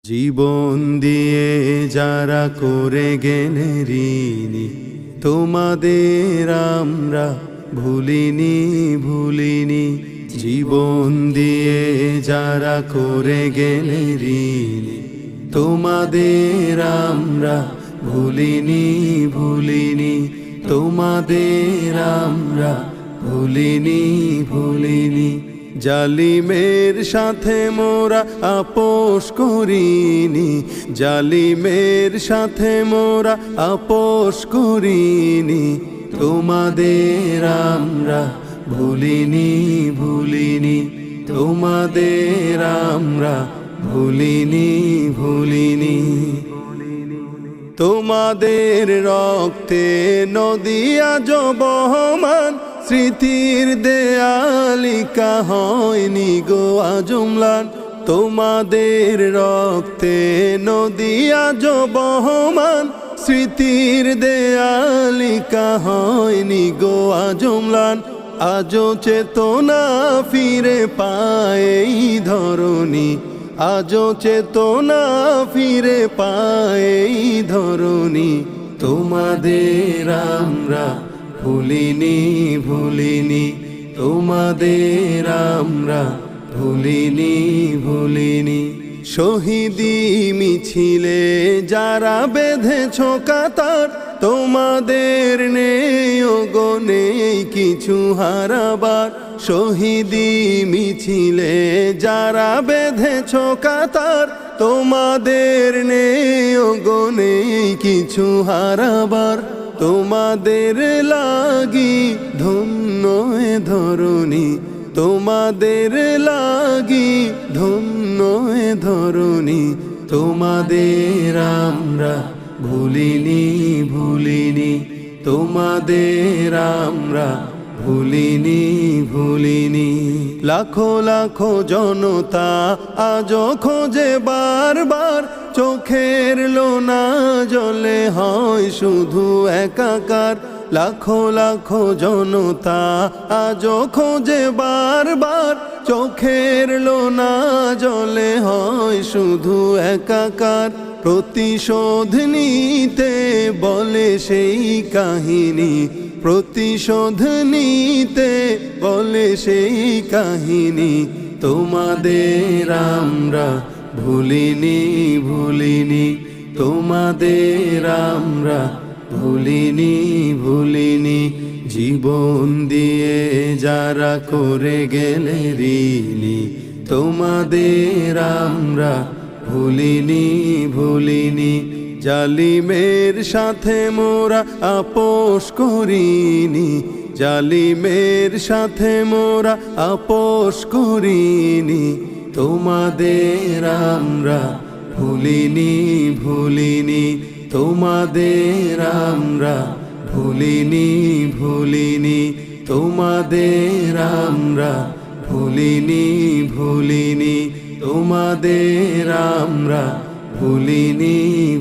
জীবন দিয়ে যারা করে গেলে ঋণী, তোমাদের আমরা ভুলিনি। জীবন দিয়ে যারা করে গেলে ঋণী, তোমাদের আমরা ভুলিনি। তোমাদের আমরা ভুলিনি। জালিমের সাথে মোরা আপোষ করিনি, জালিমের সাথে মোরা আপোষ করিনি। তোমাদের আমরা ভুলিনি। তোমাদের আমরা ভুলিনি। তোমাদের রক্তে নদী আজ বহমান, স্মৃতির দেয়ালিকা হয়নি গো আজ ম্লান। তোমাদের রক্তে নদী আজ বহমান, স্মৃতির দেয়ালিকা হয়নি গো আজ ম্লান। আজও চেতনা ফিরে পায় এই ধরণী, আজও চেতনা ফিরে পায় এই ধরণী। তোমাদের আমরা ভুলিনি। তোমাদের আমরা ভুলিনি। শহীদি মিছিলে যারা বেঁধেছ কাতার, তোমাদের নেই গো নেই কিছু হারাবার। শহীদি মিছিলে যারা বেঁধেছ কাতার, তোমাদের নেই গো নেই কিছু হারাবার। তোমাদের লাগি ধন্য এ ধরণী, তোমাদের লাগি ধন্য এ ধরণী। তোমাদের আমরা ভুলিনি। তোমাদের আমরা ভুলিনি। লাখো লাখো জনতা আজ খোঁজে বারবার, চোখের লোনা জলে হয় শুধু একাকার। লাখো লাখো জনতা আজ খোঁজে বারবার, চোখের লোনা জলে হয় শুধু একাকার। প্রতিশোধ নিতে বলে সেই কাহিনী, প্রতিশোধ নিতে বলে সেই কাহিনী। তোমাদের আমরা ভুলিনি। তোমাদের আমরা ভুলিনি। জীবন দিয়ে যারা করে গেলে ঋণী, তোমাদের আমরা ভুলিনি। জালিমের সাথে মোরা আপোষ করিনি, জালিমের সাথে মোরা আপোষ করিনি। তোমাদের আমরা ভুলিনি। তোমাদের আমরা ভুলিনি। তোমাদের আমরা ভুলিনি। তোমাদের আমরা ভুলিনি।